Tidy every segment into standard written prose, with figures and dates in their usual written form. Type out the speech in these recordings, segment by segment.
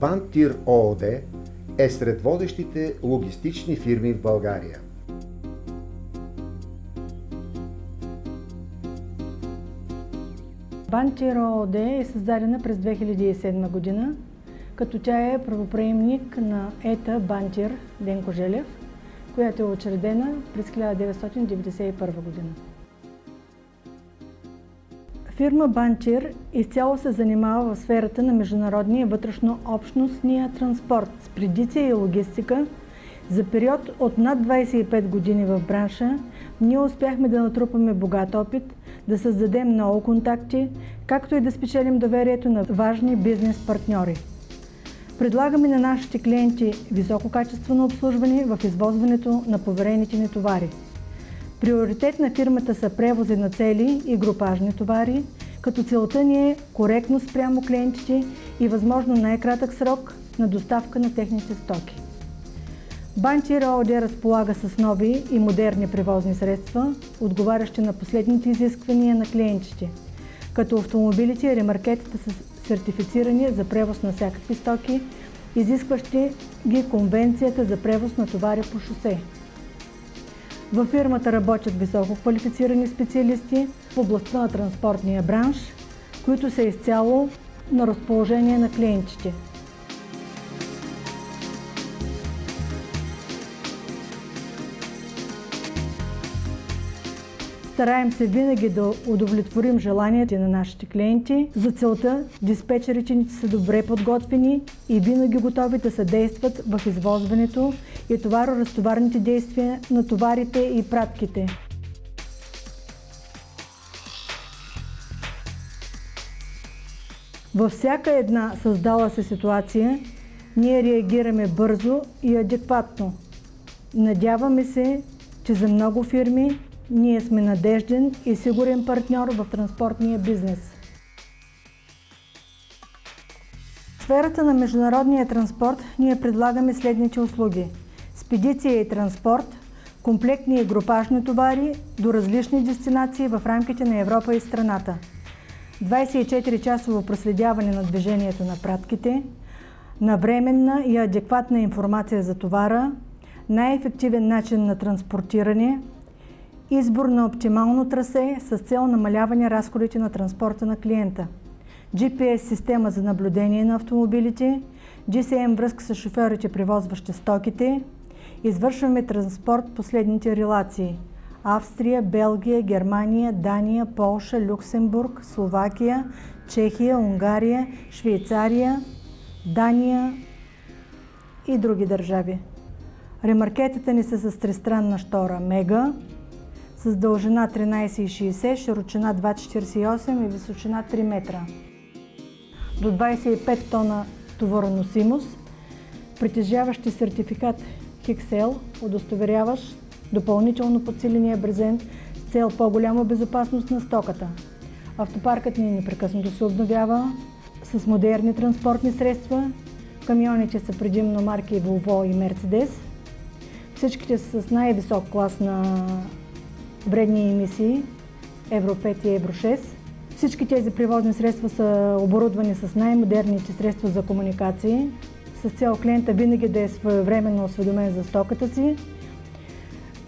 Бантир ООД е сред водещите логистични фирми в България. Бантир ООД е създадена през 2007 година, като тя е правоприемник на ЕТА Бантир Денко Желев, която е учредена през 1991 година. Фирма Бантир изцяло се занимава в сферата на международния вътрешно-общностния транспорт, спедиция и логистика. За период от над 25 години в бранша ние успяхме да натрупаме богат опит, да създадем много контакти, както и да спечелим доверието на важни бизнес партньори. Предлагаме на нашите клиенти висококачествено обслужване в извозването на поверените ни товари. Приоритет на фирмата са превози на цели и групажни товари, като целта ни е коректно спрямо клиентите и възможно най-кратък срок на доставка на техните стоки. Бантир ООД разполага с нови и модерни превозни средства, отговарящи на последните изисквания на клиентите, като автомобилите и ремаркетите са сертифицирани за превоз на всякакви стоки, изискващи ги Конвенцията за превоз на товари по шосе. Във фирмата работят високо квалифицирани специалисти в областта на транспортния бранш, които са изцяло на разположение на клиентите. Стараем се винаги да удовлетворим желанията на нашите клиенти. За целта диспетчерите ни са добре подготвени и винаги готови да съдействат в извозването и товаро-разтоварните действия на товарите и пратките. Във всяка една създала се ситуация ние реагираме бързо и адекватно. Надяваме се, че за много фирми ние сме надежден и сигурен партньор в транспортния бизнес. В сферата на международния транспорт ние предлагаме следните услуги: спедиция и транспорт, комплектни и групажни товари до различни дестинации в рамките на Европа и страната, 24-часово проследяване на движението на пратките, навременна и адекватна информация за товара, най-ефективен начин на транспортиране, избор на оптимално трасе с цел намаляване разходите на транспорта на клиента, GPS система за наблюдение на автомобилите, GSM връзка с шофьорите, превозващи стоките. Извършваме транспорт по следните релации: Австрия, Белгия, Германия, Дания, Полша, Люксембург, Словакия, Чехия, Унгария, Швейцария, Дания и други държави. Ремаркетите ни са с тристранна щора Мега, с дължина 13,60, широчина 2,48 и височина 3 метра. До 25 тона товароносимост, притежаващи сертификат HIXL, удостоверяващ допълнително подсиления брезент с цел по-голяма безопасност на стоката. Автопаркът ни непрекъснато се обновява с модерни транспортни средства. Камионите са предимно марки Volvo и Mercedes. Всичките са с най-висок клас на вредни емисии Евро 5 и Евро 6. Всички тези превозни средства са оборудвани с най-модерните средства за комуникации, с цел клиента винаги да е своевременно осведомен за стоката си,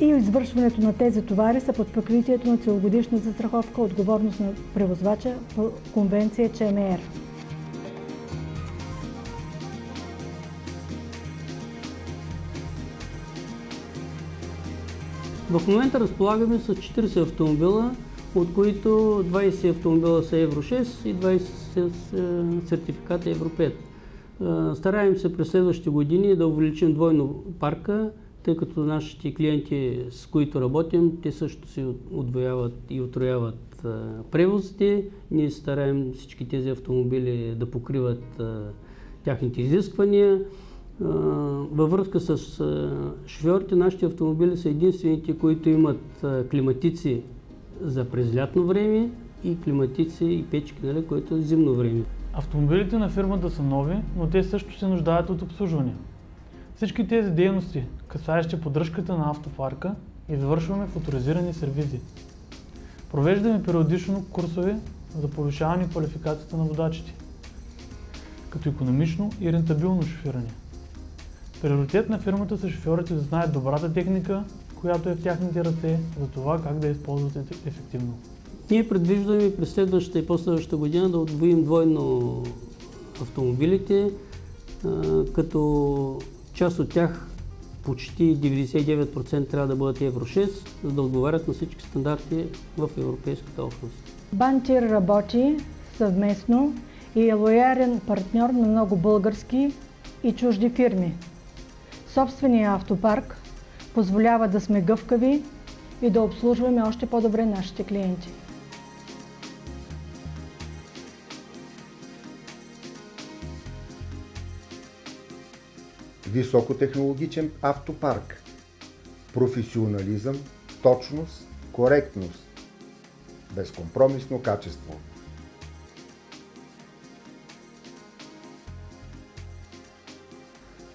и извършването на тези товари са под покритието на целогодишна застраховка отговорност на превозвача по конвенция ЧМР. В момента разполагаме с 40 автомобила, от които 20 автомобила са Евро 6 и 20 с сертификата Евро 5. Стараем се през следващите години да увеличим двойно парка, тъй като нашите клиенти, с които работим, те също си удвояват и утрояват превозите. Ние стараем всички тези автомобили да покриват тяхните изисквания. Във връзка с шофьорите, нашите автомобили са единствените, които имат климатици за през лятно време и климатици и печки, които е зимно време. Автомобилите на фирмата са нови, но те също се нуждаят от обслужване. Всички тези дейности, касаещи поддръжката на автопарка, извършваме в оторизирани сервизи. Провеждаме периодично курсове за повишаване квалификацията на водачите. като икономично и рентабилно шофиране. Приоритет на фирмата са шофьорите да знаят добрата техника, която е в тяхните ръце, за това как да я използват ефективно. Ние предвиждаме през следващата и последващата година да удвоим двойно автомобилите, като част от тях почти 99% трябва да бъдат Евро 6, за да отговарят на всички стандарти в Европейската общност. Бантир работи съвместно и е лоялен партньор на много български и чужди фирми. Собственият автопарк позволява да сме гъвкави и да обслужваме още по-добре нашите клиенти. Високотехнологичен автопарк. Професионализъм, точност, коректност. Безкомпромисно качество.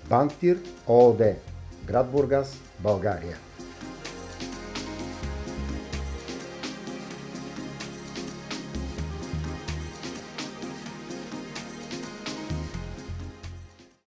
Бантир ООД. Град Бургас, България.